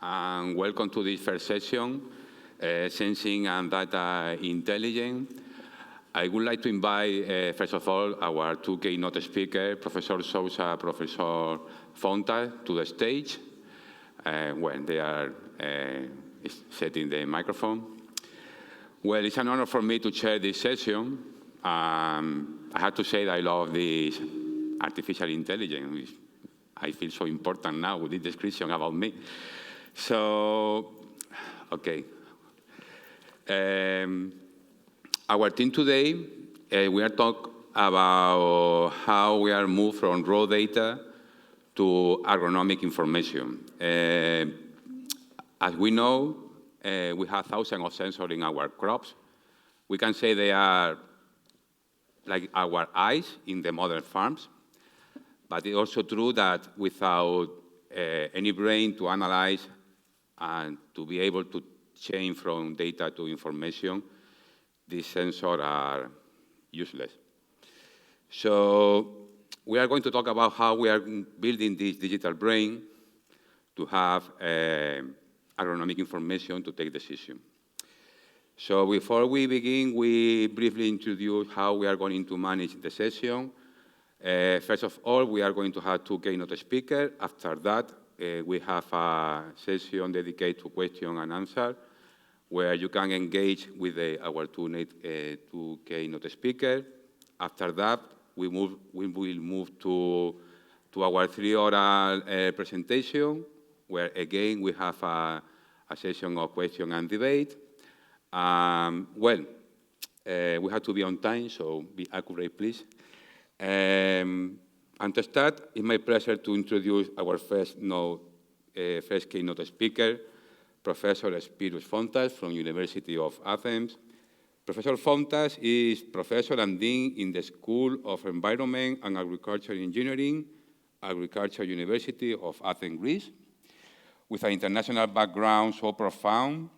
and welcome to this first session, Sensing and Data Intelligence. I would like to invite, first of all, our two keynote speakers, Professor Sousa, Professor Fountas, to the stage when they are setting the microphone. Well, it's an honor for me to chair this session. I have to say that I love this artificial intelligence. I feel so important now with this description about me. So, okay. Our team today, we are talking about how we are moved from raw data to agronomic information. As we know, we have thousands of sensors in our crops. We can say they are like our eyes in the modern farms. But it's also true that without any brain to analyze and to be able to change from data to information, these sensors are useless. So we are going to talk about how we are building this digital brain to have agronomic information to take decisions. So before we begin, we briefly introduce how we are going to manage the session. First of all, we are going to have two keynote speakers. After that, we have a session dedicated to question and answer, where you can engage with our two keynote speakers. After that, we will move to our 3 oral presentation, where again we have a session of question and debate. We have to be on time, so be accurate, please. And to start, it's my pleasure to introduce our first keynote speaker, Professor Spyros Fountas from University of Athens. Professor Fountas is professor and dean in the School of Environment and Agriculture Engineering, Agriculture University of Athens, Greece, with an international background so profound.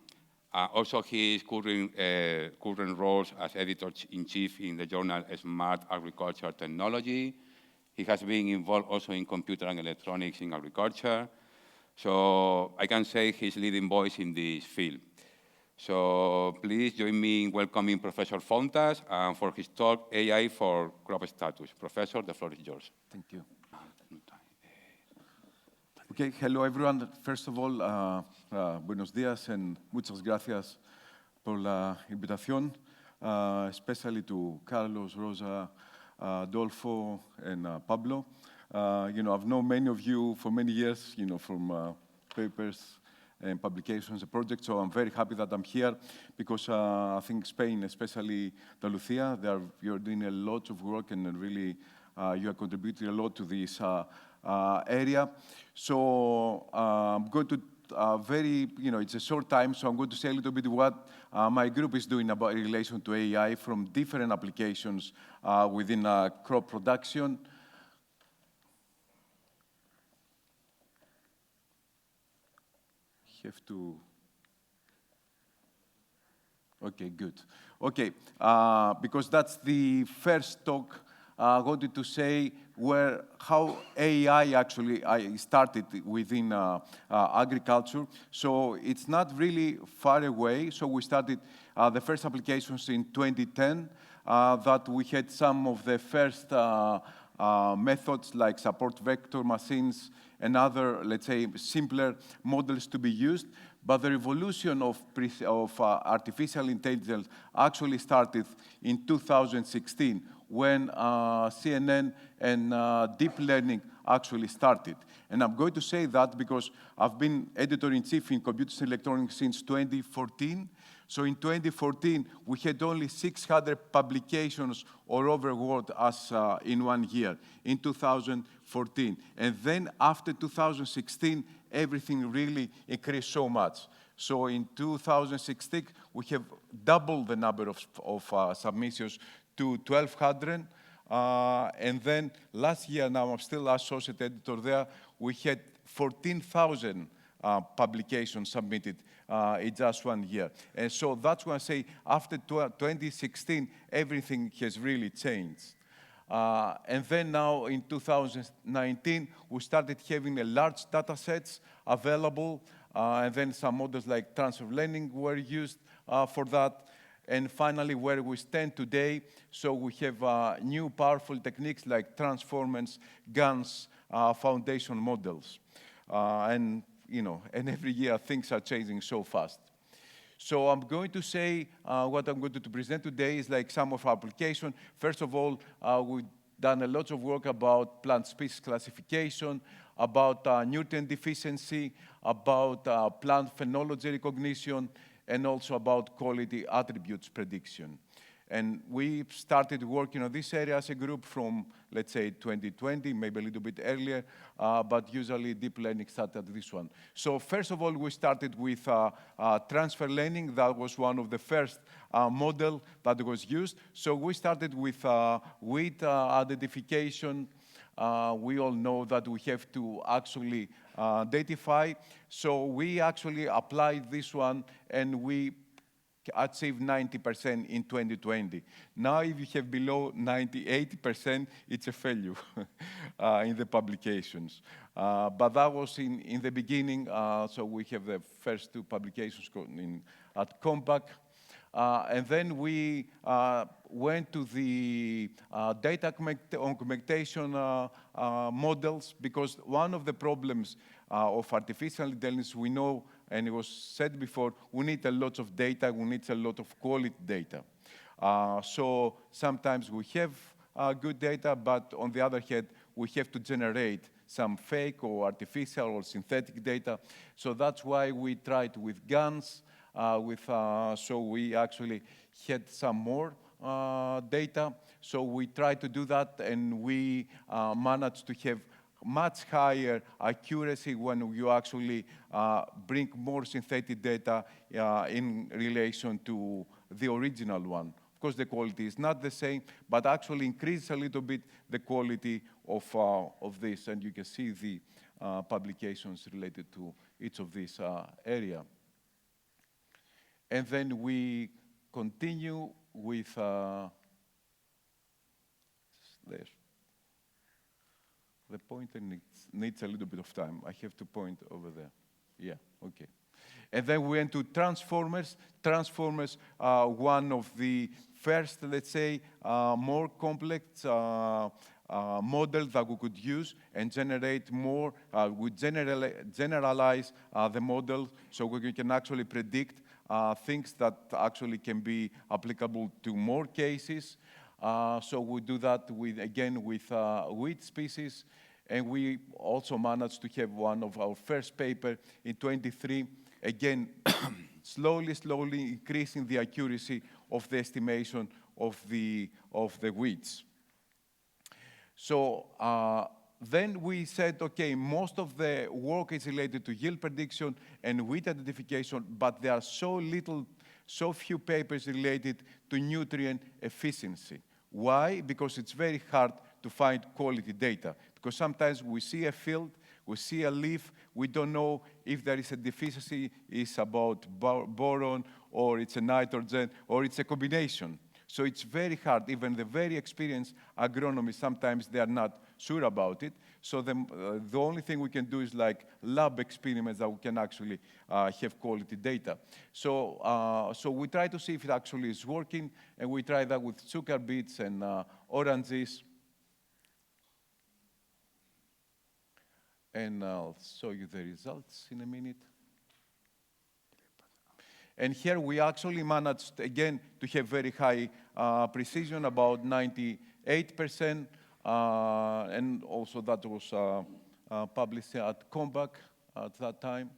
Also, his current roles as editor-in-chief in the journal Smart Agriculture Technology. He has been involved also in computer and electronics in agriculture. So I can say he's leading voice in this field. So please join me in welcoming Professor Fountas for his talk, AI for Crop Status. Professor, the floor is yours. Thank you. Okay, hello everyone. First of all, buenos días and muchas gracias por la invitación, especially to Carlos, Rosa, Adolfo, and Pablo. I've known many of you for many years, from papers and publications and projects, so I'm very happy that I'm here because I think Spain, especially Andalusia, you're doing a lot of work and really you are contributing a lot to this area. So I'm going to it's a short time, so I'm going to say a little bit what my group is doing about in relation to AI from different applications within crop production. Have to. Okay, good. Okay, because that's the first talk I wanted to say how AI actually started within agriculture. So it's not really far away. So we started the first applications in 2010, that we had some of the first methods like support vector machines and other, let's say, simpler models to be used. But the revolution of artificial intelligence actually started in 2016 when CNN and deep learning actually started. And I'm going to say that because I've been editor-in-chief in computers and electronics since 2014. So in 2014, we had only 600 publications all over the world as in 1 year, in 2014. And then after 2016, everything really increased so much. So in 2016, we have doubled the number of submissions to 1,200. And then last year, now I'm still associate editor there, we had 14,000 publications submitted in just 1 year. And so that's why I say after 2016, everything has really changed. And then now in 2019, we started having a large data sets available and then some models like transfer learning were used for that. And finally, where we stand today, so we have new powerful techniques like transformers, GANs, foundation models. And every year things are changing so fast. So I'm going to say what I'm going to present today is like some of our application. First of all, we've done a lot of work about plant species classification, about nutrient deficiency, about plant phenology recognition, and also about quality attributes prediction. And we started working on this area as a group from, let's say, 2020, maybe a little bit earlier, but usually deep learning started this one. So first of all, we started with transfer learning. That was one of the first model that was used. So we started with wheat identification. We all know that we have to actually identify. So we actually applied this one, and we achieved 90% in 2020. Now, if you have below 80%, it's a failure in the publications. But that was in the beginning, so we have the first two publications at Compaq. And then we went to the data augmentation models, because one of the problems of artificial intelligence, we know, and it was said before, we need a lot of data, we need a lot of quality data. So sometimes we have good data, but on the other hand, we have to generate some fake or artificial or synthetic data. So that's why we tried with GANs, so we actually had some more data. So we tried to do that, and we managed to have much higher accuracy when you actually bring more synthetic data in relation to the original one. Of course, the quality is not the same, but actually increase a little bit the quality of this. And you can see the publications related to each of these area. And then we continue with the pointer needs a little bit of time. I have to point over there. Yeah, okay. And then we went to transformers. Transformers are one of the first, let's say, more complex models that we could use and generate more. We generalize the model so we can actually predict things that actually can be applicable to more cases. So we do that again with wheat species, and we also managed to have one of our first paper in 23, again, slowly increasing the accuracy of the estimation of the wheats. So then we said, okay, most of the work is related to yield prediction and wheat identification, but there are so few papers related to nutrient efficiency. Why? Because it's very hard to find quality data. Because sometimes we see a field, we see a leaf, we don't know if there is a deficiency, it's about boron, or it's a nitrogen, or it's a combination. So it's very hard. Even the very experienced agronomists, sometimes they are not sure about it. So the only thing we can do is like lab experiments that we can actually have quality data. So we try to see if it actually is working, and we try that with sugar beets and oranges. And I'll show you the results in a minute. And here we actually managed, again, to have very high precision, about 98%. And also that was published at Compaq at that time.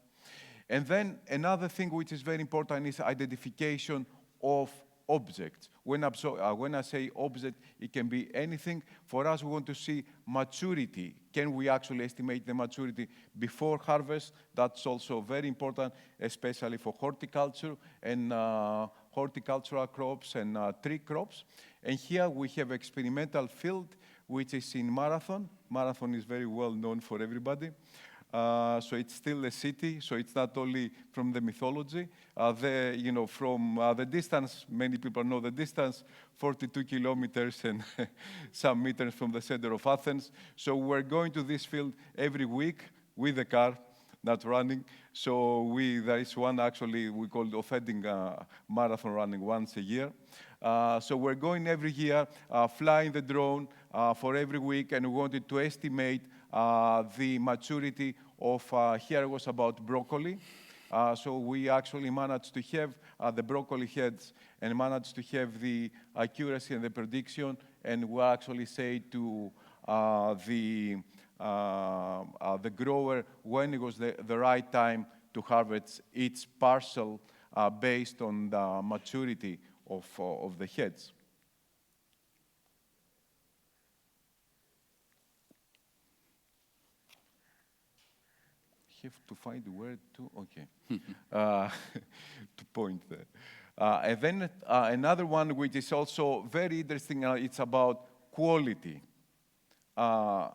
And then another thing which is very important is identification of objects. When I say object, it can be anything. For us, we want to see maturity. Can we actually estimate the maturity before harvest? That's also very important, especially for horticulture and horticultural crops and tree crops. And here we have experimental field, which is in Marathon. Marathon is very well known for everybody. So it's still a city, so it's not only from the mythology. From the distance, many people know the distance, 42 kilometers and some meters from the center of Athens. So we're going to this field every week with the car. not running. So there is one actually we call offending marathon running once a year. So we're going every year, flying the drone for every week, and we wanted to estimate the maturity of, here was about broccoli. So we actually managed to have the broccoli heads and managed to have the accuracy and the prediction, and we actually say to the grower when it was the right time to harvest each parcel based on the maturity of the heads. Have to find the word to, okay, to point there. And then another one which is also very interesting, it's about quality. To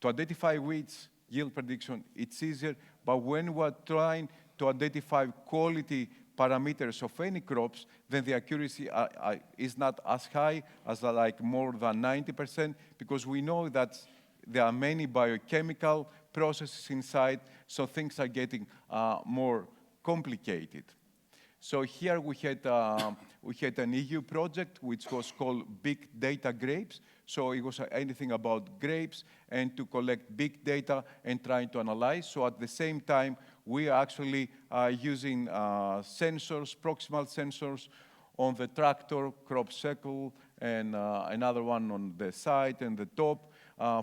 identify weeds, yield prediction, it's easier, but when we're trying to identify quality parameters of any crops, then the accuracy is not as high as like more than 90%, because we know that there are many biochemical processes inside, so things are getting more complicated. So here we had an EU project which was called Big Data Grapes. So it was anything about grapes and to collect big data and trying to analyze. So at the same time, we are actually using sensors, proximal sensors on the tractor, crop cycle, and another one on the side and the top,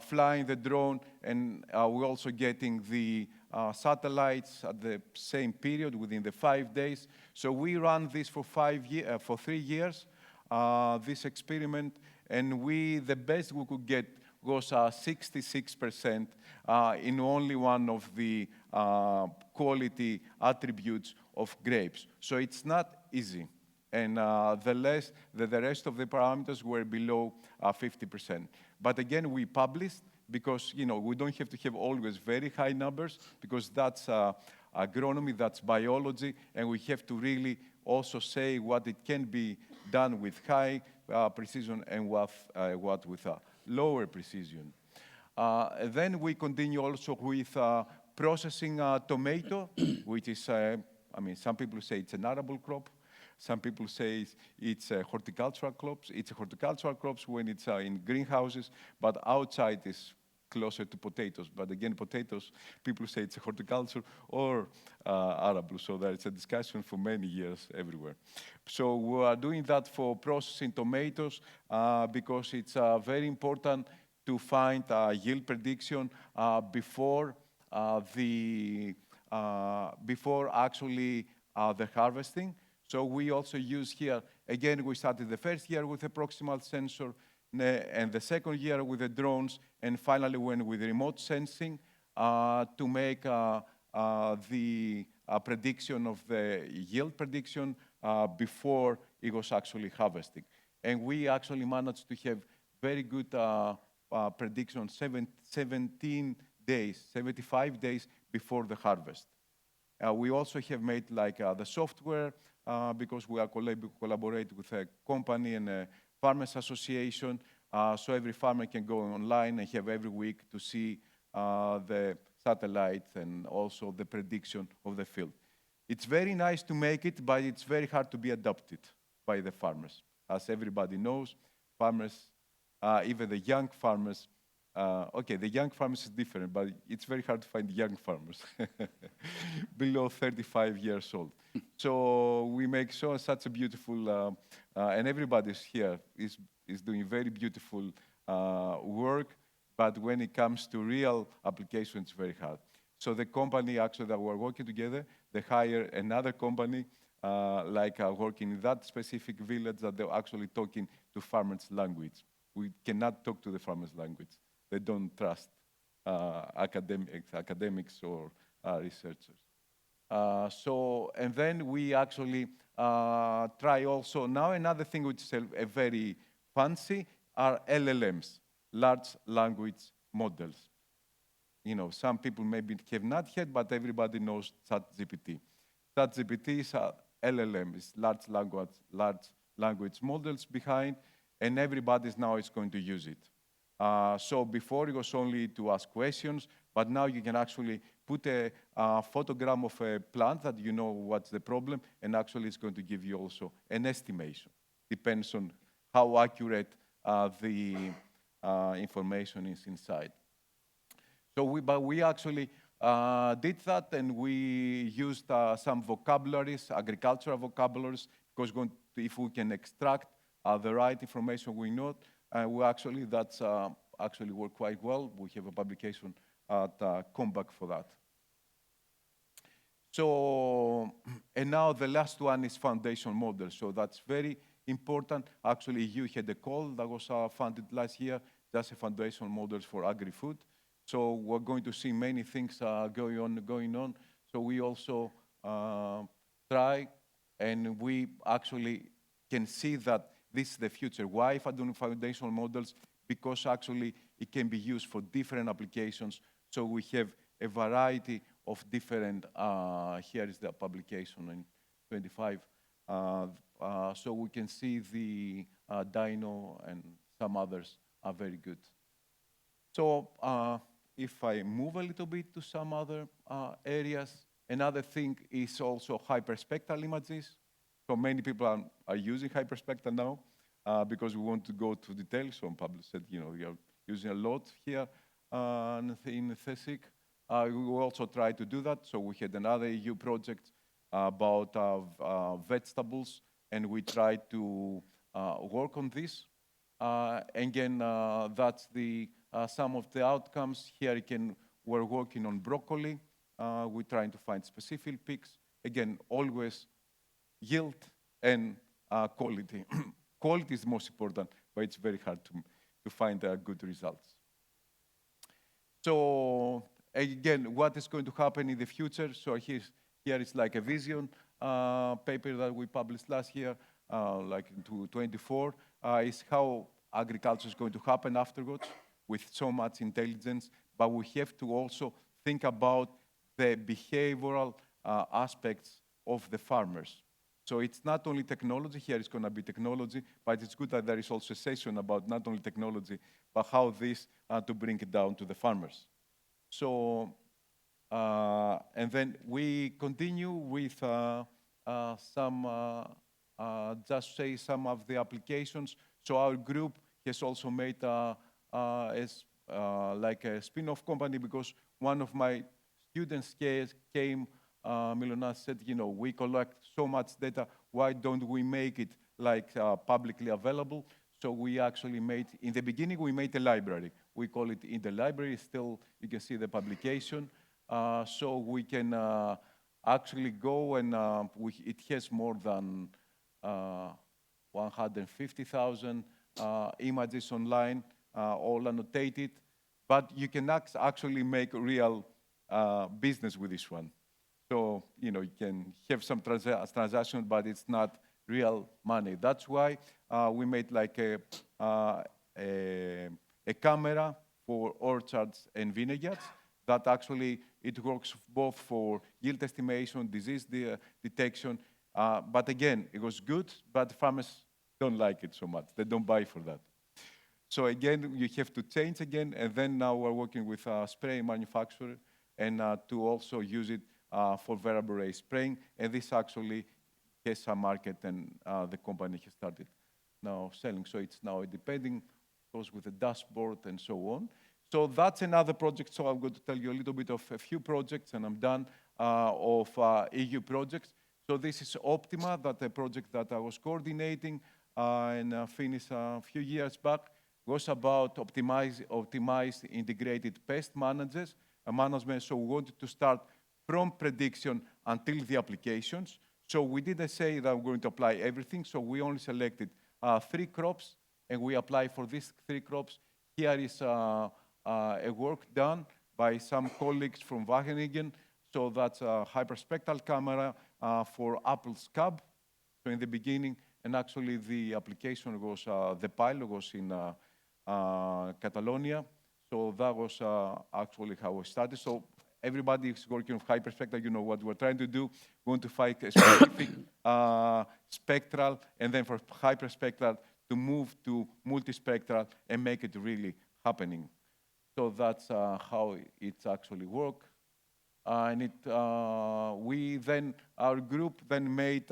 flying the drone, and we're also getting the satellites at the same period within the 5 days. So we ran this for 3 years, this experiment, and the best we could get was 66% in only one of the quality attributes of grapes. So it's not easy. And the rest of the parameters were below 50%. But again, we published because we don't have to have always very high numbers, because that's agronomy, that's biology, and we have to really also say what it can be done with high precision and what with lower precision. Then we continue also with processing tomato, which is, some people say it's an arable crop. Some people say it's a horticultural crops. It's a horticultural crops when it's in greenhouses, but outside is closer to potatoes. But again, potatoes, people say it's a horticulture or arable. So there is a discussion for many years everywhere. So we are doing that for processing tomatoes because it's very important to find yield prediction before actually the harvesting. So we also use here, again, we started the first year with a proximal sensor, and the second year with the drones, and finally went with remote sensing to make the prediction of the yield prediction before it was actually harvesting. And we actually managed to have very good prediction 17 days, 75 days before the harvest. We also have made like the software because we are collaborate with a company and a farmers association, so every farmer can go online and have every week to see the satellites and also the prediction of the field. It's very nice to make it, but it's very hard to be adopted by the farmers. As everybody knows, farmers, even the young farmers, okay, the young farmers is different, but it's very hard to find young farmers below 35 years old. So we make such a beautiful, and everybody's here is doing very beautiful work, but when it comes to real application, it's very hard. So the company actually that we're working together, they hire another company working in that specific village that they're actually talking to farmers' language. We cannot talk to the farmers' language. They don't trust academics or researchers. And then we actually try also, now another thing which is a very fancy are LLMs, large language models. Some people maybe have not heard, but everybody knows ChatGPT. ChatGPT is a LLM, it's large language models behind, and everybody now is going to use it. So before it was only to ask questions, But now you can actually put a photogram of a plant that you know what's the problem, and actually it's going to give you also an estimation. Depends on how accurate the information is inside. So we actually did that, and we used some vocabularies, agricultural vocabularies, because if we can extract the right information we know, that's actually worked quite well. We have a publication at Comeback for that. So, and now the last one is foundation model. So that's very important. Actually, you had a call that was funded last year, just a foundation models for Agri-Food. So we're going to see many things going on. So we also try, and we actually can see that this is the future. Why foundational models? Because actually it can be used for different applications. So we have a variety of different, here is the publication in 25. So we can see the Dino and some others are very good. So if I move a little bit to some other areas, another thing is also hyperspectral images. So many people are using hyperspectral now because we want to go to details. So Pablo said, we are using a lot here in CSIC. We also try to do that. So we had another EU project about vegetables, and we tried to work on this. Again, that's some of the outcomes. Here we're working on broccoli. We're trying to find specific peaks. Again, always yield and quality. Quality is most important, but it's very hard to find good results. So again, what is going to happen in the future? So here is like a vision paper that we published last year, like in 2024, is how agriculture is going to happen afterwards with so much intelligence. But we have to also think about the behavioral aspects of the farmers. So it's not only technology, here it's going to be technology, but it's good that there is also a session about not only technology, but how this to bring it down to the farmers. So, and then we continue with just say some of the applications. So our group has also made like a spin-off company because one of my students came, Milona said, we collect so much data, why don't we make it like publicly available? So we actually made, in the beginning, we made a library. We call it In the Library. Still, you can see the publication. So we can actually go and it has more than 150,000 images online, all annotated. But you can actually make real business with this one. So, you can have some transaction, but it's not real money. That's why we made like a camera for orchards and vineyards that actually it works both for yield estimation, disease detection. But again, it was good, but farmers don't like it so much. They don't buy for that. So again, you have to change again. And then now we're working with a spray manufacturer and to also use it for variable rate spraying. And this actually has a market, and the company has started now selling. So it's now depending, goes with the dashboard and so on. So that's another project. So I'm going to tell you a little bit of a few projects, and I'm done, of EU projects. So this is Optima, that's a project that I was coordinating and finished a few years back. It was about optimized integrated pest management. So we wanted to start from prediction until the applications. So we didn't say that we're going to apply everything. So we only selected 3 crops, and we apply for these 3 crops. Here is a work done by some colleagues from Wageningen. So that's a hyperspectral camera for apple scab. So in the beginning, and actually the application was, the pilot was in Catalonia. So that was actually how we started. So everybody is working with hyperspectral. You know what we're trying to do. We want to find a specific spectral, and then for hyperspectral to move to multispectral and make it really happening. So that's how it actually works. And we then, our group then made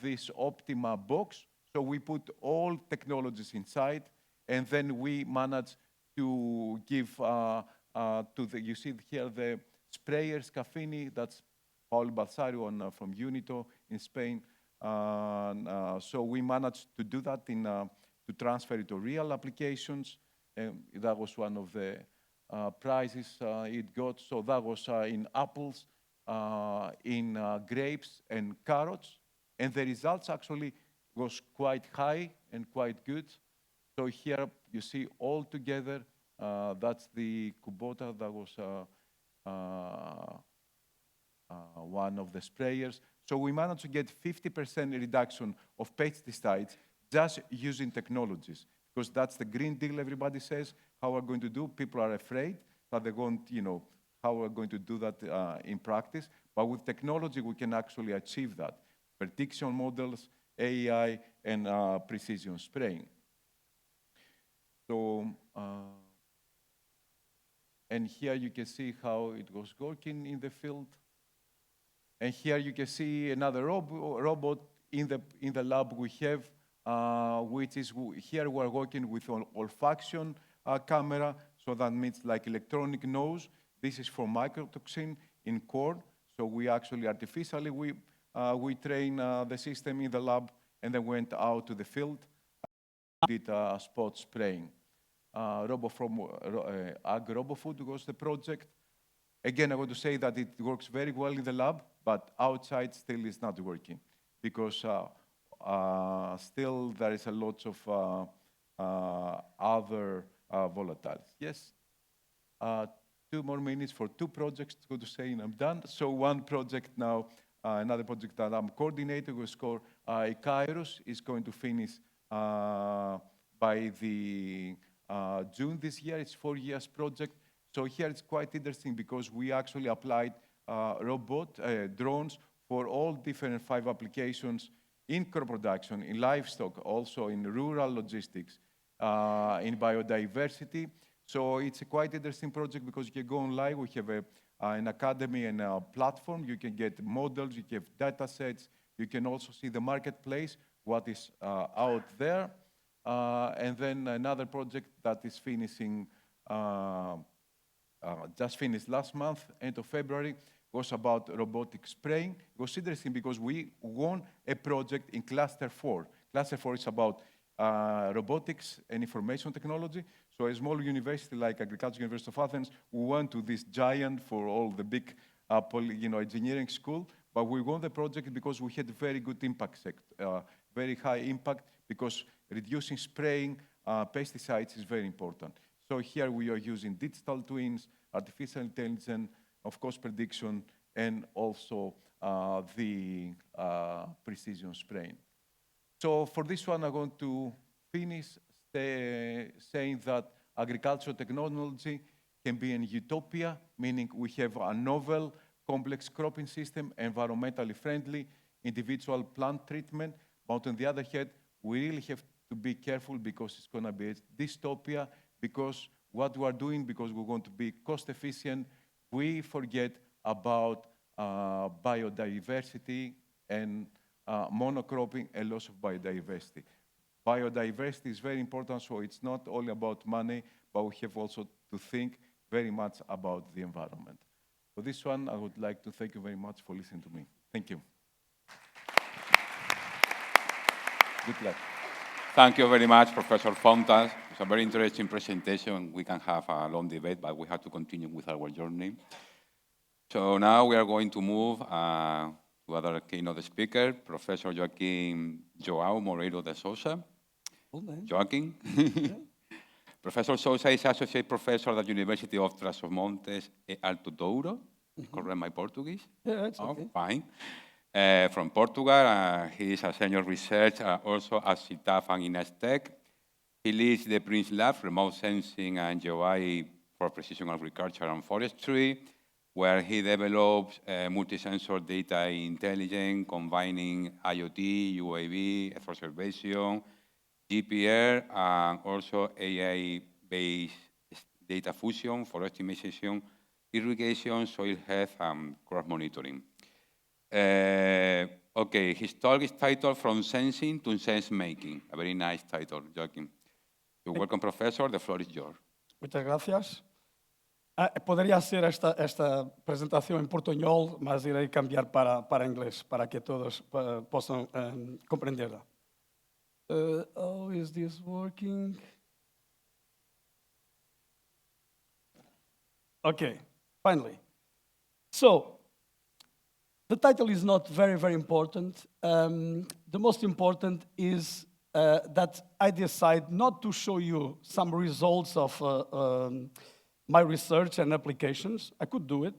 this Optima box. So we put all technologies inside, and then we managed to give you see here the sprayers Caffini, that's Paul Balsario from Unito in Spain. So we managed to do that to transfer it to real applications. That was one of the prizes it got. So that was in apples, in grapes and carrots. And the results actually was quite high and quite good. So here you see all together, that's the Kubota, that was one of the sprayers. So we managed to get 50% reduction of pesticides just using technologies, because that's the Green Deal everybody says, how we're going to do. People are afraid that they won't, how we're going to do that in practice. But with technology, we can actually achieve that. Prediction models, AI, and precision spraying. So, and here you can see how it was working in the field. And here you can see another robot in the lab we have, which is here we're working with an olfaction camera. So that means like electronic nose. This is for mycotoxin in corn. So we actually artificially, we train the system in the lab and then went out to the field, did spot spraying. Agri-Food was the project. Again, I want to say that it works very well in the lab, but outside still is not working because still there is a lot of other volatiles. Yes? 2 more minutes for 2 projects to go to say, and I'm done. So one project now, another project that I'm coordinating was called Kairos, is going to finish by the June this year. It's 4 years project. So here it's quite interesting because we actually applied drones for all different 5 applications in crop production, in livestock, also in rural logistics, in biodiversity. So it's a quite interesting project because you can go online. We have an academy and a platform. You can get models, you can have data sets. You can also see the marketplace, what is out there. And then another project that is finishing, just finished last month, end of February, was about robotic spraying. It was interesting because we won a project in Cluster 4. Cluster 4 is about robotics and information technology. So a small university like Agricultural University of Athens, we went to this giant for all the big engineering school, but we won the project because we had very good impact, very high impact, because reducing spraying pesticides is very important. So here we are using digital twins, artificial intelligence, of course prediction, and also the precision spraying. So for this one, I'm going to finish saying that agricultural technology can be an utopia, meaning we have a novel, complex cropping system, environmentally friendly, individual plant treatment. But on the other hand, we really have to be careful because it's going to be a dystopia, because what we are doing, because we're going to be cost efficient, we forget about biodiversity and monocropping and loss of biodiversity. Biodiversity is very important, so it's not only about money, but we have also to think very much about the environment. For this one, I would like to thank you very much for listening to me. Thank you. Good luck. Thank you very much, Professor Fountas. It's a very interesting presentation. We can have a long debate, but we have to continue with our journey. So now we are going to move to other keynote speaker, Professor Joaquim João Moreira de Sousa. Joaquim. Professor Sousa is Associate Professor at the University of Trás-os-Montes e Alto Douro. Correct my Portuguese? Yeah, it's okay. Fine. From Portugal, he is a senior researcher also at CITAF and INESC. He leads the PRINCE Lab, Remote Sensing and GEOI for Precision Agriculture and Forestry, where he develops multi-sensor data intelligence, combining IoT, UAV, Earth observation, GPR, and also AI-based data fusion, forest optimization, irrigation, soil health, and crop monitoring. Okay, his talk is titled From Sensing to Sense Making. A very nice title, Joaquim. You're welcome, Professor. The floor is yours. Muchas gracias. Poderia ser esta apresentação em portunhol, mas irei cambiar para inglês, para que todos possam compreendê-la. How is this working? Okay, finally. So, the title is not very, very important. The most important is that I decide not to show you some results of my research and applications. I could do it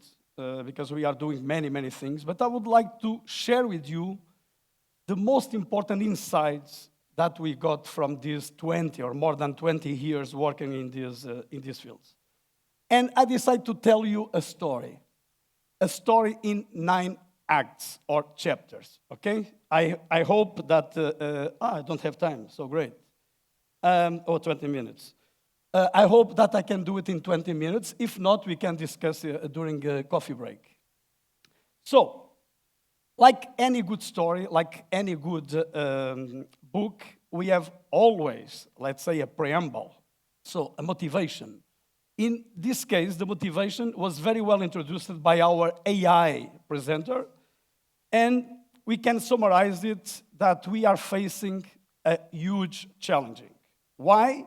because we are doing many, many things, but I would like to share with you the most important insights that we got from these 20 or more than 20 years working in these fields. And I decided to tell you a story in 9 acts or chapters, okay? I hope that, I don't have time, so great. 20 minutes. I hope that I can do it in 20 minutes. If not, we can discuss during a coffee break. So, like any good story, like any good book, we have always, let's say, a preamble, so a motivation. In this case, the motivation was very well introduced by our AI presenter, and we can summarize it that we are facing a huge challenge. Why?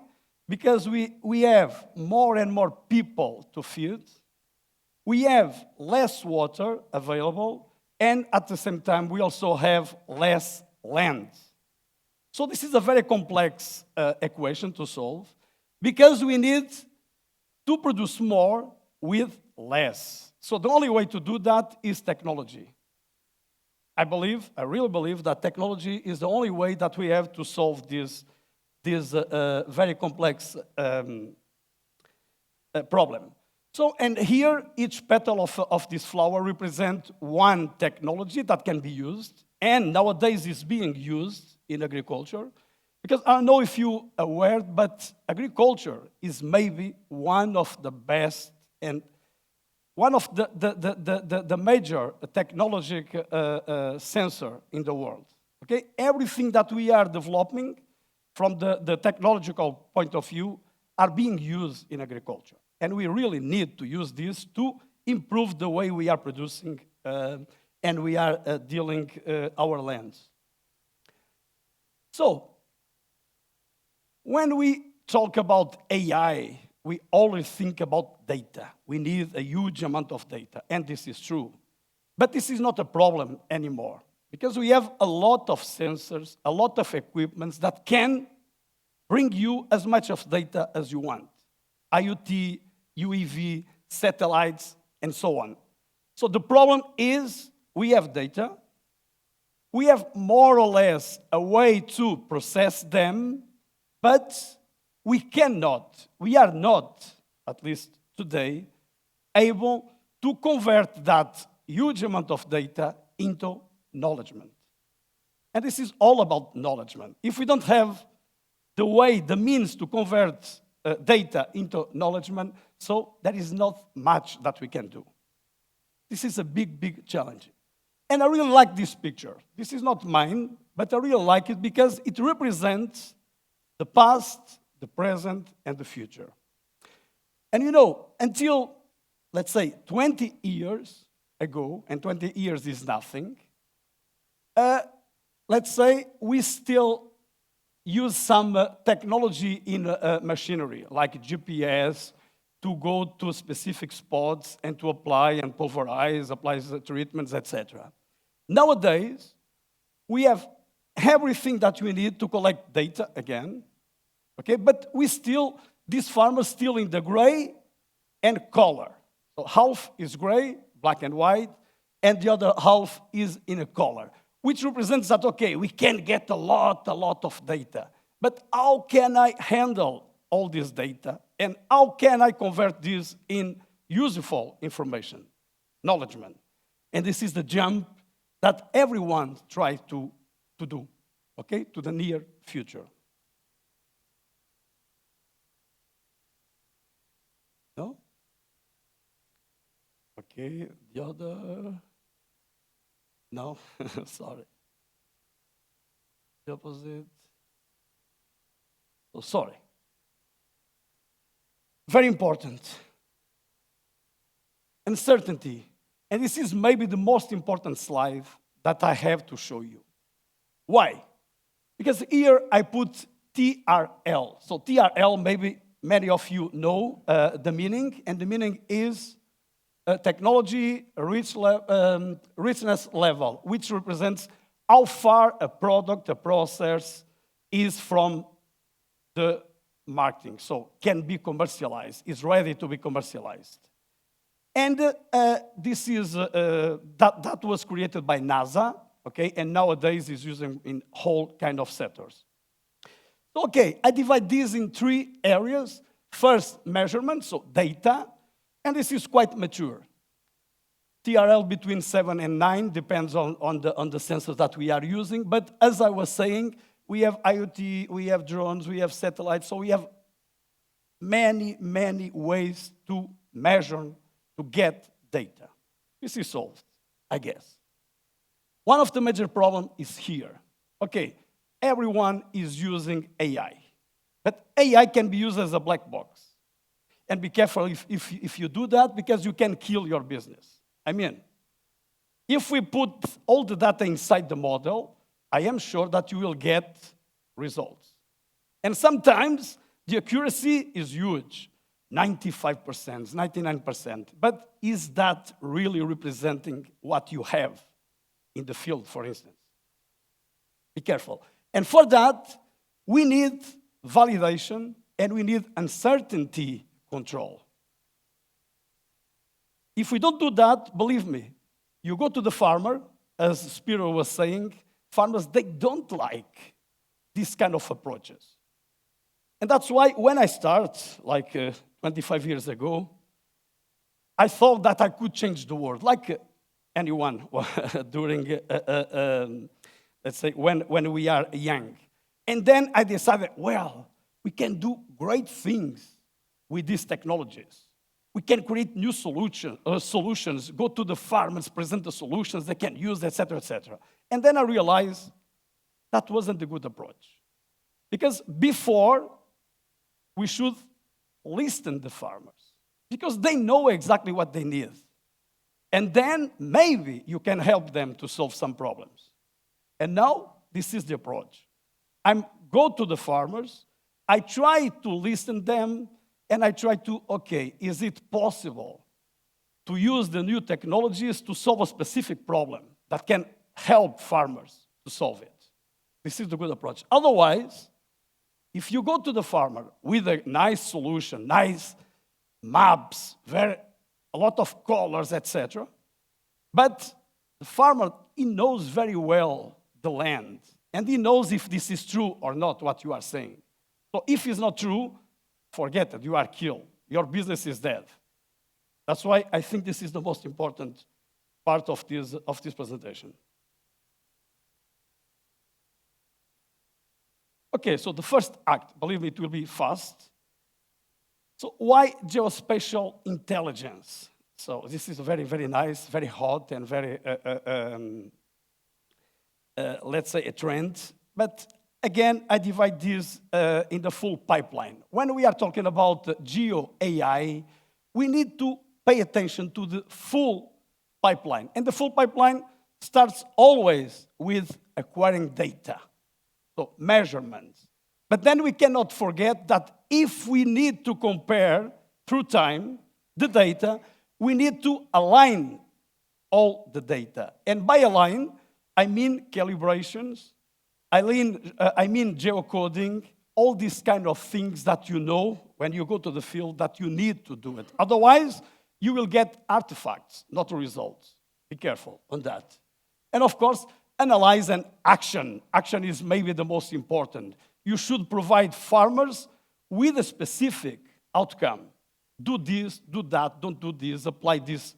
Because we have more and more people to feed, we have less water available, and at the same time, we also have less land. So this is a very complex equation to solve, because we need to produce more with less. So the only way to do that is technology. I really believe that technology is the only way that we have to solve this very complex problem. So, and here, each petal of this flower represents one technology that can be used, and nowadays is being used in agriculture. Because I don't know if you're aware, but agriculture is maybe one of the best and one of the major technological sensor in the world. Okay, everything that we are developing from the technological point of view are being used in agriculture. And we really need to use this to improve the way we are producing and we are dealing our lands. So, when we talk about AI, we always think about data. We need a huge amount of data, and this is true. But this is not a problem anymore, because we have a lot of sensors, a lot of equipments that can bring you as much of data as you want. IoT, UEV, satellites, and so on. So the problem is we have data, we have more or less a way to process them, but we are not, at least today, able to convert that huge amount of data into knowledgement. And this is all about knowledgement. If we don't have the means to convert data into knowledgement, so there is not much that we can do. This is a big, big challenge. And I really like this picture. This is not mine, but I really like it because it represents the past, the present, and the future. And you know, until, let's say, 20 years ago, and 20 years is nothing, let's say we still use some technology in machinery, like GPS, to go to specific spots and to apply and pulverize, apply the treatments, etc. Nowadays, we have everything that we need to collect data again, okay? But these farmers still in the gray and color. So half is gray, black and white, and the other half is in a color, which represents that, okay, we can get a lot of data. But how can I handle all this data? And how can I convert this in useful information, knowledgement? And this is the jump that everyone tries to do, okay, to the near future. Okay, the other, no, sorry. The opposite, oh, sorry. Very important. Uncertainty. And this is maybe the most important slide that I have to show you. Why? Because here I put TRL. So TRL, maybe many of you know the meaning, and the meaning is technology richness level, which represents how far a product, a process is from the marketing. So can be commercialized, is ready to be commercialized. And this is, that was created by NASA, okay, and nowadays is used in whole kind of sectors. Okay, I divide these in 3 areas. First, measurement, so data, and this is quite mature. TRL between 7 and 9 depends on the sensors that we are using, but as I was saying, we have IoT, we have drones, we have satellites, so we have many, many ways to measure, to get data. This is solved, I guess. One of the major problems is here. Okay, everyone is using AI, but AI can be used as a black box. And be careful if you do that, because you can kill your business. I mean, if we put all the data inside the model, I am sure that you will get results. And sometimes the accuracy is huge, 95%, 99%. But is that really representing what you have in the field, for instance? Be careful. And for that, we need validation and we need uncertainty control. If we don't do that, believe me, you go to the farmer, as Spyros was saying, farmers, they don't like this kind of approaches. And that's why when I start, like 25 years ago, I thought that I could change the world, like anyone during, let's say, when we are young. And then I decided, well, we can do great things with these technologies. We can create new solutions, go to the farmers, present the solutions they can use, et cetera, et cetera. And then I realized that wasn't a good approach. Because before, we should listen to the farmers, because they know exactly what they need. And then maybe you can help them to solve some problems. And now, this is the approach. I go to the farmers, I try to listen to them, and I try to, okay, is it possible to use the new technologies to solve a specific problem that can help farmers to solve it? This is the good approach. Otherwise, if you go to the farmer with a nice solution, nice maps, a lot of colors, etc., but the farmer, he knows very well the land, and he knows if this is true or not, what you are saying. So if it's not true, forget it, you are killed. Your business is dead. That's why I think this is the most important part of this presentation. Okay, so the first act, believe me, it will be fast. So why geospatial intelligence? So this is very, very nice, very hot, and very, let's say, a trend. But again, I divide this in the full pipeline. When we are talking about geo-AI, we need to pay attention to the full pipeline. And the full pipeline starts always with acquiring data, so measurements. But then we cannot forget that if we need to compare through time the data, we need to align all the data. And by align, I mean calibrations, I mean geocoding, all these kind of things that you know when you go to the field that you need to do it. Otherwise, you will get artifacts, not results. Be careful on that. And of course, analyze and action. Action is maybe the most important. You should provide farmers with a specific outcome. Do this, do that, don't do this, apply this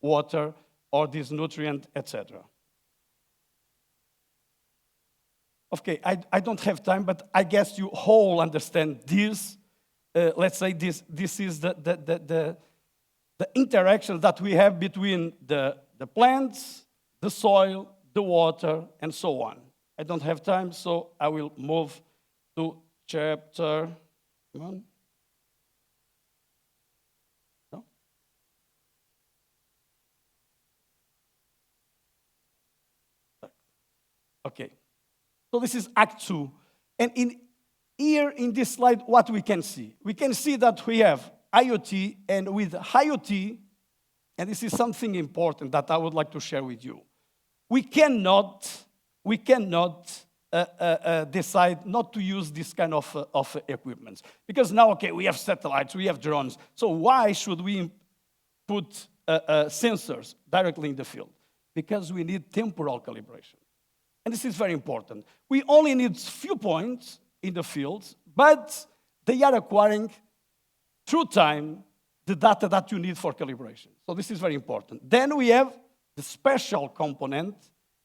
water or this nutrient, etc. Okay, I don't have time, but I guess you all understand this. Let's say this is the interactions that we have between the plants, the soil, the water, and so on. I don't have time, so I will move to chapter, come on. No? Okay, so this is Act 2. And here in this slide, what we can see? We can see that we have IoT, and with IoT, and this is something important that I would like to share with you. We cannot decide not to use this kind of equipment. Because now, okay, we have satellites, we have drones, so why should we put sensors directly in the field? Because we need temporal calibration. And this is very important. We only need few points in the fields, but they are acquiring through time the data that you need for calibration. So this is very important. Then we have the special component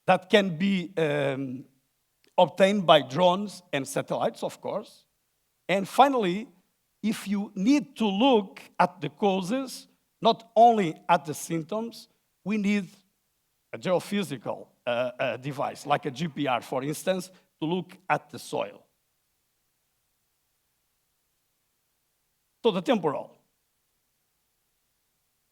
that can be obtained by drones and satellites, of course. And finally, if you need to look at the causes, not only at the symptoms, we need a geophysical device, like a GPR, for instance, to look at the soil. So the temporal.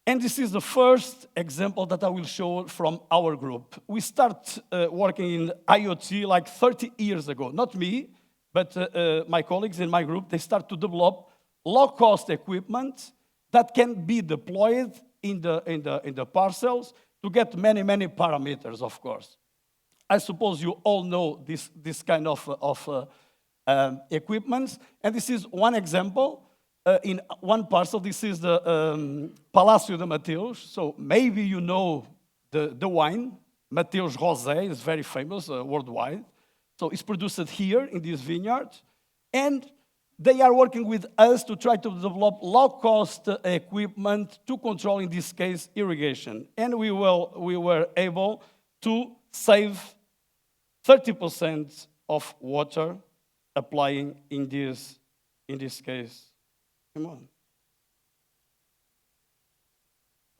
And this is the first example that I will show from our group. We start working in IoT like 30 years ago. Not me, but my colleagues in my group, they start to develop low-cost equipment that can be deployed in the parcels to get many, many parameters, of course. I suppose you all know this kind of equipment. And this is one example. In one parcel, this is the Palácio de Mateus. So maybe you know the wine. Mateus Rosé is very famous worldwide. So it's produced here in this vineyard. And they are working with us to try to develop low-cost equipment to control, in this case, irrigation. And we were able to save 30% of water applying in this case. Come on.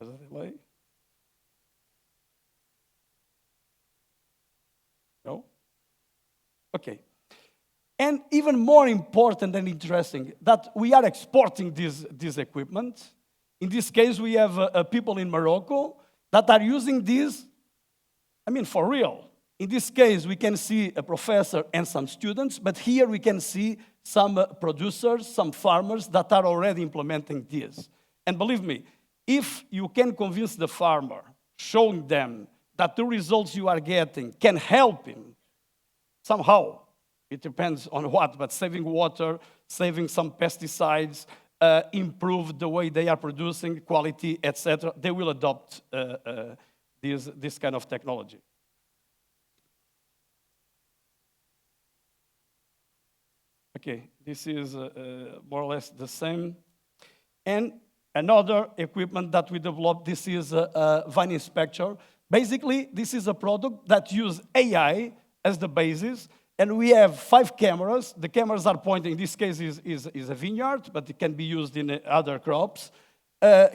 Is that delay? No? Okay. And even more important and interesting, that we are exporting this equipment. In this case, we have people in Morocco that are using this, I mean, for real. In this case, we can see a professor and some students, but here we can see some producers, some farmers that are already implementing this. And believe me, if you can convince the farmer, showing them that the results you are getting can help him somehow, it depends on what, but saving water, saving some pesticides, improve the way they are producing, quality, etc., they will adopt this kind of technology. Okay, this is more or less the same. And another equipment that we developed, this is a vine inspector. Basically, this is a product that uses AI as the basis, and we have 5 cameras. The cameras are pointing, in this case is a vineyard, but it can be used in other crops.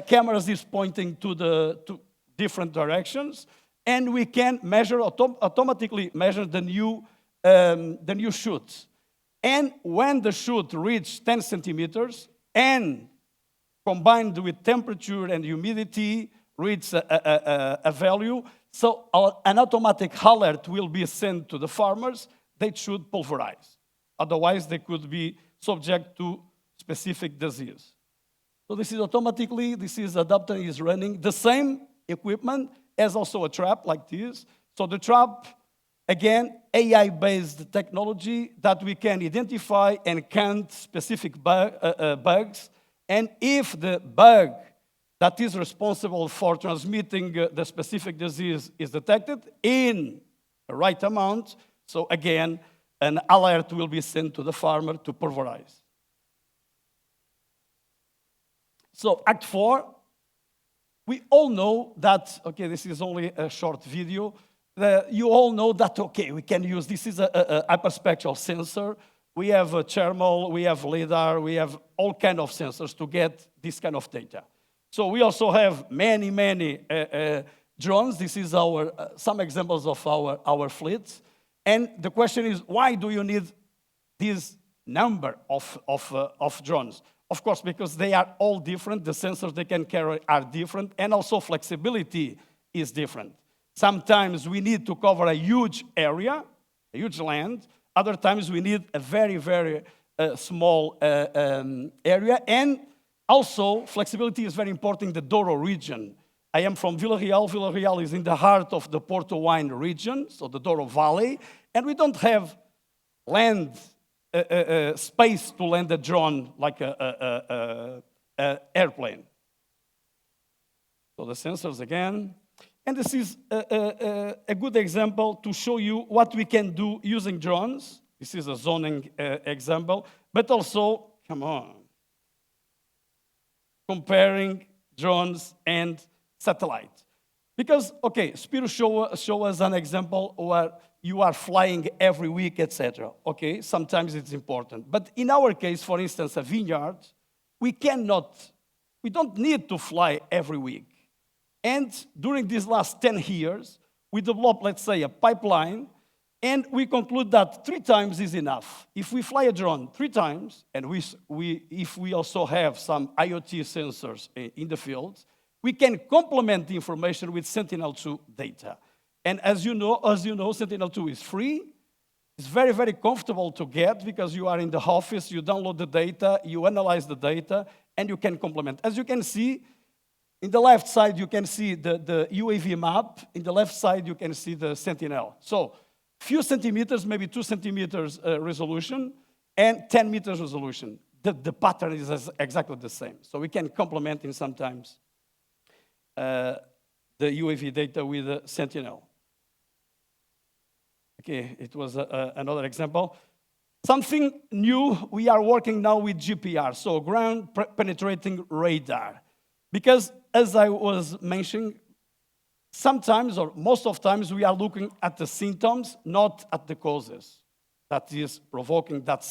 Cameras is pointing to different directions, and we can measure, automatically measure the new shoots. And when the shoot reaches 10 centimeters, and combined with temperature and humidity, reaches a value, so an automatic alert will be sent to the farmers. They should pulverize. Otherwise, they could be subject to specific disease. So this is automatically, this is adapter is running. The same equipment has also a trap like this. So the trap, again, AI-based technology that we can identify and count specific bugs. And if the bug that is responsible for transmitting the specific disease is detected in the right amount, so again, an alert will be sent to the farmer to pulverize. So Act 4, we all know that, okay, this is only a short video. You all know that, okay, we can use, this is a hyperspectral sensor. We have a thermal, we have LiDAR, we have all kinds of sensors to get this kind of data. So we also have many, many drones. This is some examples of our fleet. And the question is, why do you need this number of drones? Of course, because they are all different. The sensors they can carry are different, and also flexibility is different. Sometimes we need to cover a huge area, a huge land. Other times we need a very, very small area. And also, flexibility is very important in the Douro region. I am from Vila Real. Vila Real is in the heart of the Porto wine region, so the Douro Valley. And we don't have land space to land a drone like an airplane. So the sensors again. And this is a good example to show you what we can do using drones. This is a zoning example, but also, come on, comparing drones and satellites. Because, okay, Spyros show us an example where you are flying every week, etc. Okay, sometimes it's important. But in our case, for instance, a vineyard, we don't need to fly every week. And during these last 10 years, we developed, let's say, a pipeline, and we conclude that 3 times is enough. If we fly a drone 3 times, and if we also have some IoT sensors in the field, we can complement the information with Sentinel-2 data. And as you know, Sentinel-2 is free. It's very, very comfortable to get because you are in the office, you download the data, you analyze the data, and you can complement. As you can see, in the left side, you can see the UAV map. In the left side, you can see the Sentinel. So, few centimeters, maybe 2 centimeters resolution, and 10 meters resolution. The pattern is exactly the same. So we can complement in sometimes the UAV data with the Sentinel. Okay, it was another example. Something new, we are working now with GPR, so ground penetrating radar. Because as I was mentioning, sometimes or most of times we are looking at the symptoms, not at the causes that is provoking that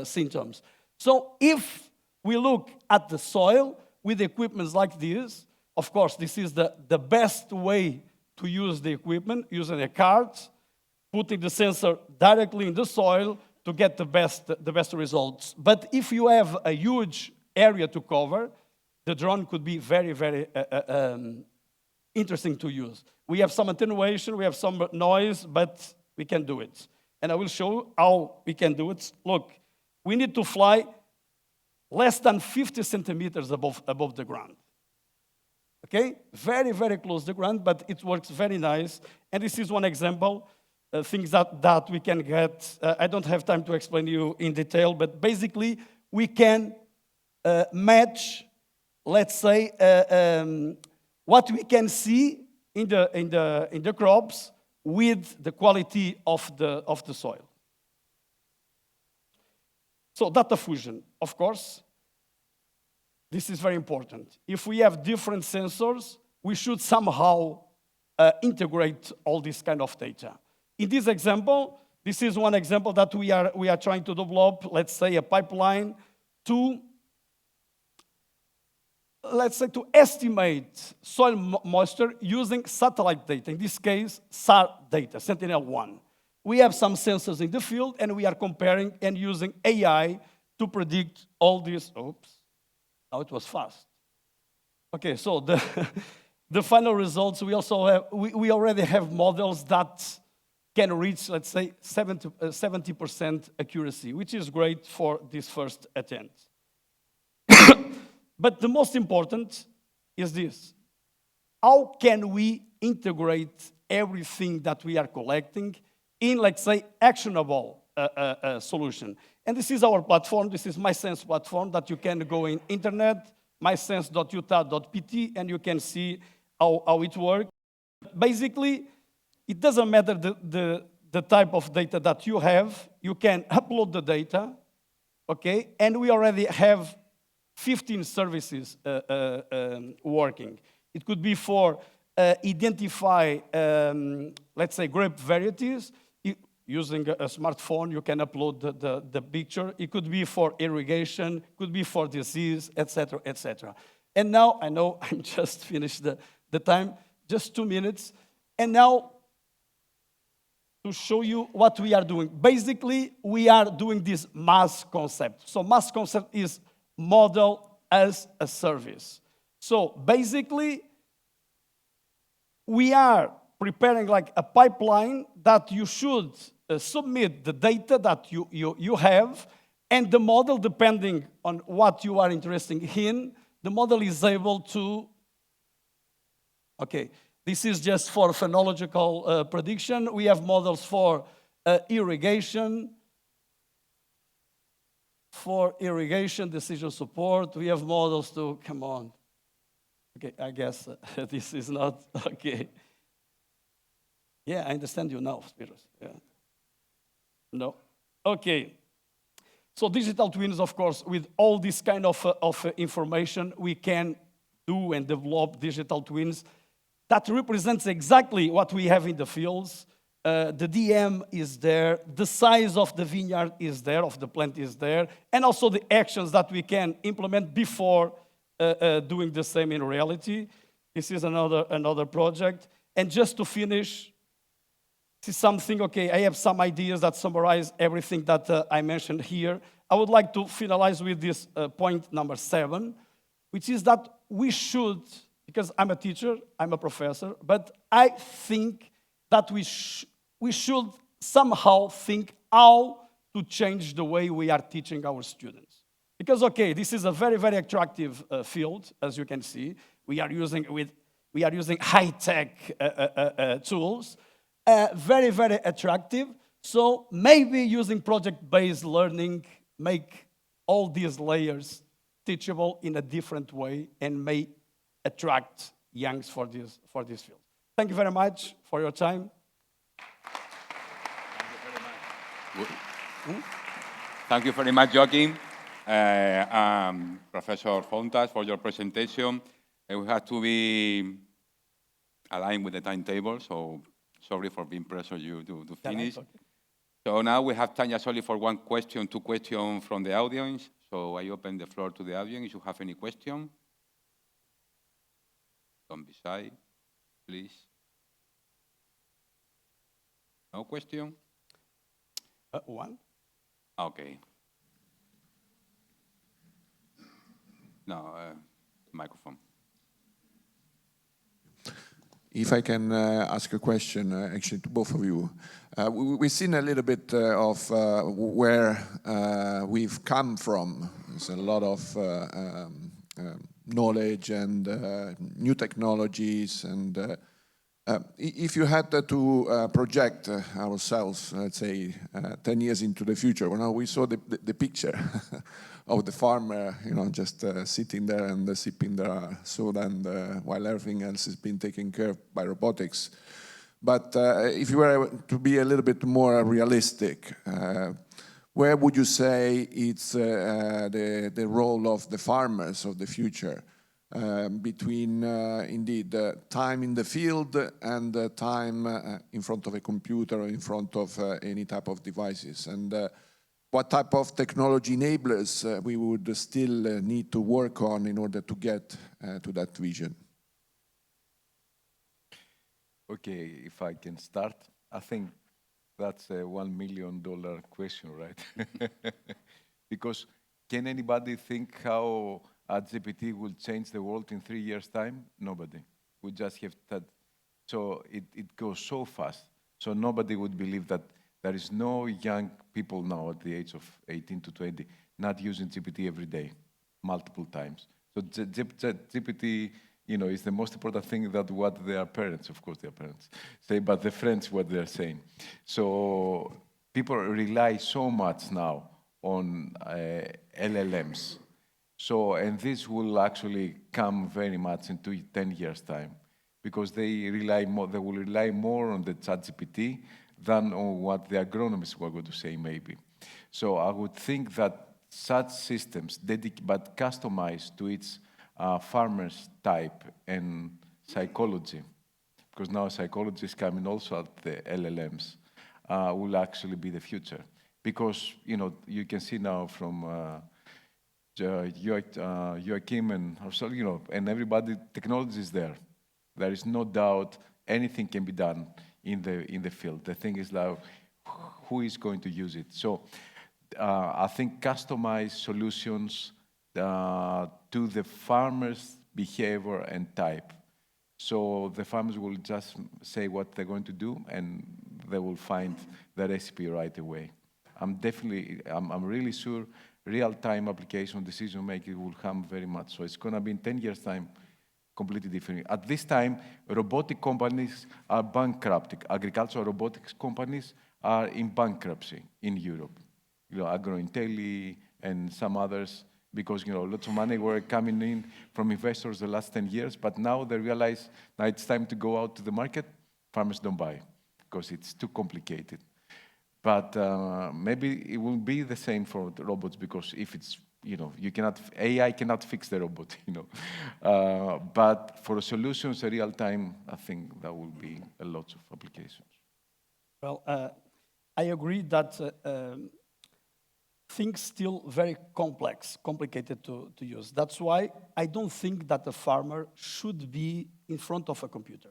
symptoms. So if we look at the soil with equipments like this, of course, this is the best way to use the equipment, using a cart, putting the sensor directly in the soil to get the best results. But if you have a huge area to cover, the drone could be very, very interesting to use. We have some attenuation, we have some noise, but we can do it. And I will show you how we can do it. Look, we need to fly less than 50 centimeters above the ground. Okay? Very, very close to the ground, but it works very nice. And this is one example, things that we can get. I don't have time to explain to you in detail, but basically we can match, let's say, what we can see in the crops with the quality of the soil. So data fusion, of course, this is very important. If we have different sensors, we should somehow integrate all this kind of data. In this example, this is one example that we are trying to develop, let's say, a pipeline to, let's say, to estimate soil moisture using satellite data, in this case, SAR data, Sentinel-1. We have some sensors in the field, and we are comparing and using AI to predict all these. Oops, now it was fast. Okay, so the final results, we also have, we already have models that can reach, let's say, 70% accuracy, which is great for this first attempt. But the most important is this. How can we integrate everything that we are collecting in, let's say, actionable solution? And this is our platform. This is MySense platform that you can go in internet, mysense.utah.pt, and you can see how it works. Basically, it doesn't matter the type of data that you have. You can upload the data, okay? And we already have 15 services working. It could be for identify, let's say, grape varieties. Using a smartphone, you can upload the picture. It could be for irrigation, could be for disease, etc., etc. And now, I know I'm just finished the time, just 2 minutes. And now, to show you what we are doing. Basically, we are doing this MAS concept. So MAS concept is model as a service. So basically, we are preparing like a pipeline that you should submit the data that you have, and the model, depending on what you are interested in, the model is able to, okay, this is just for phenological prediction. We have models for irrigation, decision support. We have models to, come on. Okay, I guess this is not, okay. Yeah, I understand you now, Spyros. Yeah. No? Okay. So digital twins, of course, with all this kind of information, we can do and develop digital twins that represents exactly what we have in the fields. The DM is there, the size of the vineyard is there, of the plant is there, and also the actions that we can implement before doing the same in reality. This is another project. And just to finish, this is something, okay, I have some ideas that summarize everything that I mentioned here. I would like to finalize with this point number 7, which is that we should, because I'm a teacher, I'm a professor, but I think that we should somehow think how to change the way we are teaching our students. Because, okay, this is a very, very attractive field, as you can see. We are using high-tech tools. Very, very attractive. So maybe using project-based learning make all these layers teachable in a different way and may attract youngs for this field. Thank you very much for your time. Thank you very much, Joaquim, Professor Fountas, for your presentation. We have to be aligned with the timetable, so sorry for being pressure you to finish. Okay. So now we have time just only for 1 question, 2 questions from the audience. So I open the floor to the audience. If you have any question, don't be shy, please. No question? 1? Okay. No, microphone. If I can ask a question, actually, to both of you. We've seen a little bit of where we've come from. There's a lot of knowledge and new technologies. And if you had to project ourselves, let's say, 10 years into the future, well, now we saw the picture of the farmer, just sitting there and sipping their soda, and while everything else is being taken care of by robotics. But if you were to be a little bit more realistic, where would you say it's the role of the farmers of the future between, indeed, time in the field and time in front of a computer or in front of any type of devices? And what type of technology enablers we would still need to work on in order to get to that vision? Okay, if I can start, I think that's a $1 million question, right? Because can anybody think how GPT will change the world in 3 years' time? Nobody. We just have that. So it goes so fast. So nobody would believe that there is no young people now at the age of 18 to 20 not using GPT every day, multiple times. So GPT, is the most important thing that what their parents, of course their parents, say, but the friends, what they're saying. So people rely so much now on LLMs. So, and this will actually come very much into 10 years' time, because they will rely more on the ChatGPT than on what the agronomists were going to say, maybe. So I would think that such systems, but customized to its farmer's type and psychology, because now psychology is coming also at the LLMs, will actually be the future. Because, you can see now from Joaquim and ourselves, and everybody, technology is there. There is no doubt anything can be done in the field. The thing is like, who is going to use it? So I think customized solutions to the farmer's behavior and type. So the farmers will just say what they're going to do, and they will find the recipe right away. I'm really sure real-time application decision-making will come very much. So it's going to be in 10 years' time, completely different. At this time, robotic companies are bankrupting. Agricultural robotics companies are in bankruptcy in Europe. AgroIntelli and some others, because lots of money were coming in from investors the last 10 years, but now they realize now it's time to go out to the market. Farmers don't buy because it's too complicated. But maybe it will be the same for the robots, because if it's, AI cannot fix the robot, But for solutions, real time, I think there will be a lot of applications. Well, I agree that things still very complicated to use. That's why I don't think that the farmer should be in front of a computer.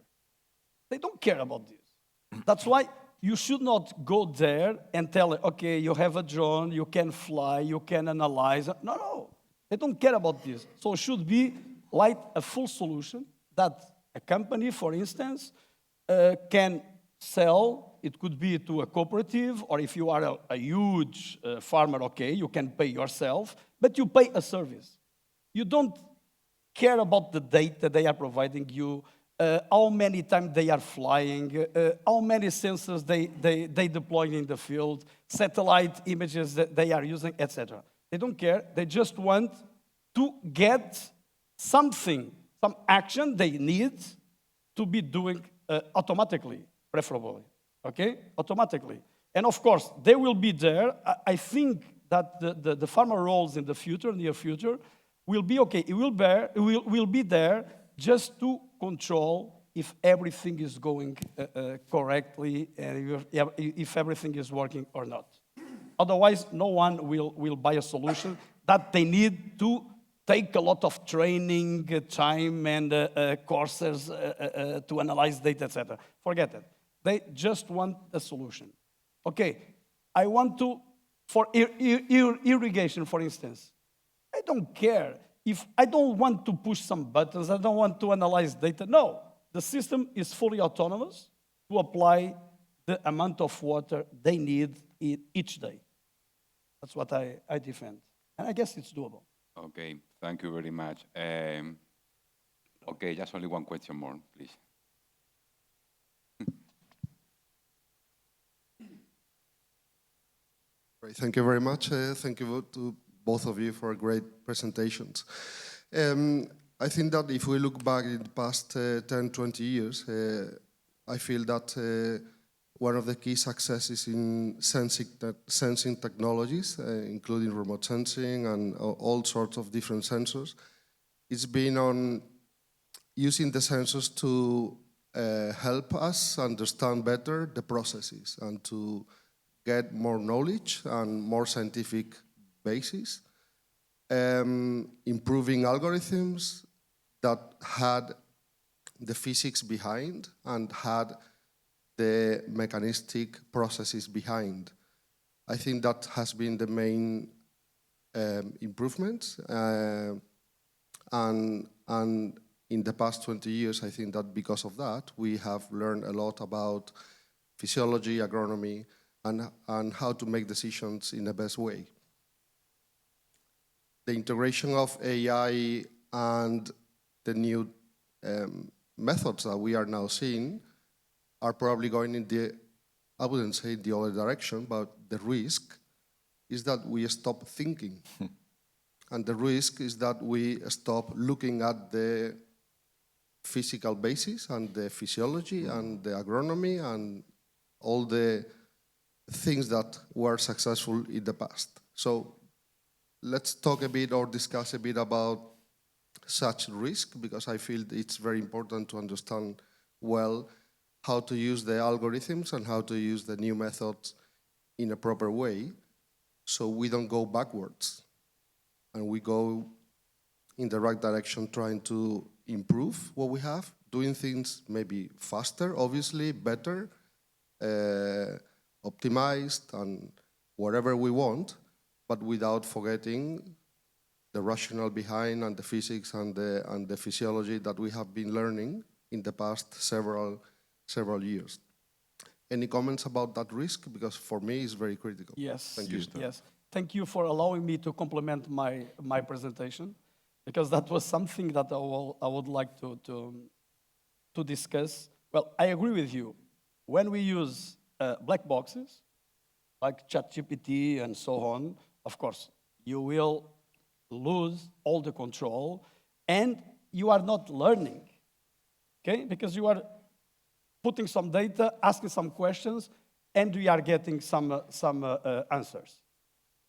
They don't care about this. That's why you should not go there and tell it, okay, you have a drone, you can fly, you can analyze. No, they don't care about this. So it should be like a full solution that a company, for instance, can sell. It could be to a cooperative, or if you are a huge farmer, okay, you can pay yourself, but you pay a service. You don't care about the data they are providing you, how many times they are flying, how many sensors they deploy in the field, satellite images that they are using, etc. They don't care. They just want to get something, some action they need to be doing automatically, preferably, okay? Automatically. And of course, they will be there. I think that the farmer roles in the future, near future, will be okay. It will be there just to control if everything is going correctly and if everything is working or not. Otherwise, no one will buy a solution that they need to take a lot of training, time, and courses to analyze data, etc. Forget it. They just want a solution. Okay, I want to, for irrigation, for instance, I don't care. If I don't want to push some buttons, I don't want to analyze data. No, the system is fully autonomous to apply the amount of water they need each day. That's what I defend. And I guess it's doable. Okay, thank you very much. Okay, just only one question more, please. Great, thank you very much. Thank you to both of you for great presentations. I think that if we look back in the past 10, 20 years, I feel that one of the key successes in sensing technologies, including remote sensing and all sorts of different sensors, it's been on using the sensors to help us understand better the processes and to get more knowledge and more scientific basis, improving algorithms that had the physics behind and had the mechanistic processes behind. I think that has been the main improvement. And in the past 20 years, I think that because of that, we have learned a lot about physiology, agronomy, and how to make decisions in the best way. The integration of AI and the new methods that we are now seeing are probably going in the, I wouldn't say the other direction, but the risk is that we stop thinking. And the risk is that we stop looking at the physical basis and the physiology and the agronomy and all the things that were successful in the past. So let's talk a bit or discuss a bit about such risk, because I feel it's very important to understand well how to use the algorithms and how to use the new methods in a proper way so we don't go backwards. and we go in the right direction trying to improve what we have, doing things maybe faster, obviously, better, optimized, and whatever we want, but without forgetting the rationale behind and the physics and the physiology that we have been learning in the past several years. Any comments about that risk? Because for me, it's very critical. Yes. Thank you. Yes. Thank you for allowing me to complement my presentation, because that was something that I would like to discuss. Well, I agree with you. When we use black boxes, like ChatGPT and so on, of course, you will lose all the control, and you are not learning, okay? Because you are putting some data, asking some questions, and we are getting some answers.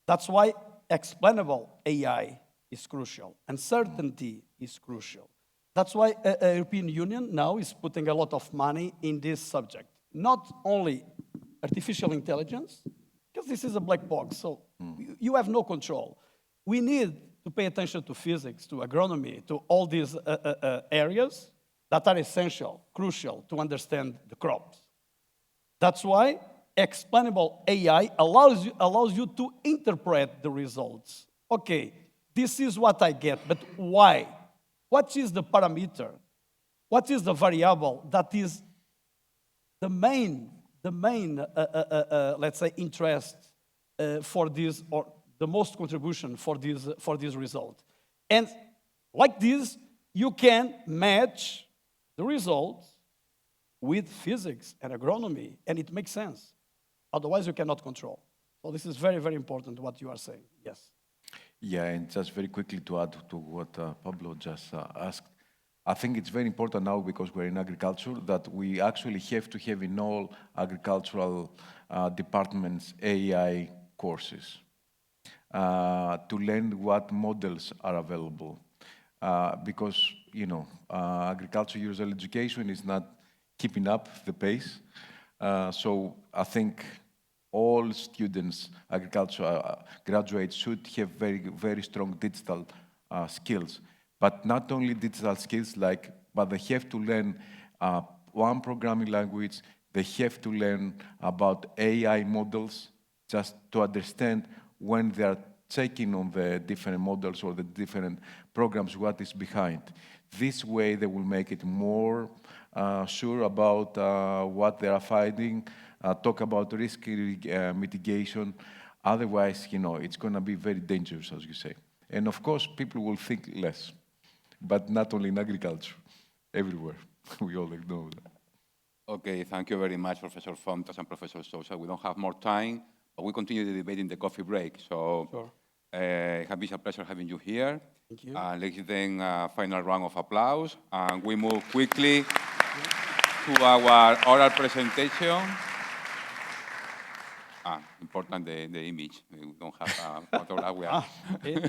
That's why explainable AI is crucial, and certainty is crucial. That's why the European Union now is putting a lot of money in this subject. Not only artificial intelligence, because this is a black box, so you have no control. We need to pay attention to physics, to agronomy, to all these areas that are essential, crucial to understand the crops. That's why explainable AI allows you to interpret the results. Okay, this is what I get, but why? What is the parameter? What is the variable that is the main let's say, interest for this, or the most contribution for this result? And like this, you can match the results with physics and agronomy, and it makes sense. Otherwise, you cannot control. So this is very, very important, what you are saying. Yes. Yeah, and just very quickly to add to what Pablo just asked, I think it's very important now, because we're in agriculture, that we actually have to have in all agricultural departments AI courses to learn what models are available. Because, you know, agriculture usual education is not keeping up the pace. So I think all students, agriculture graduates, should have very, very strong digital skills. But not only digital skills, but they have to learn one programming language. They have to learn about AI models, just to understand when they are checking on the different models or the different programs, what is behind. This way, they will make it more sure about what they are finding, talk about risk mitigation. Otherwise, you know, it's going to be very dangerous, as you say. And of course, people will think less. But not only in agriculture, everywhere. We all know that. Okay, thank you very much, Professor Fountas and Professor Sousa. We don't have more time, but we continue the debate in the coffee break. So Sure. it has been a pleasure having you here. Thank you. Let's then final round of applause. And we move quickly to our oral presentation. Important, the image. We don't have a photograph. Okay.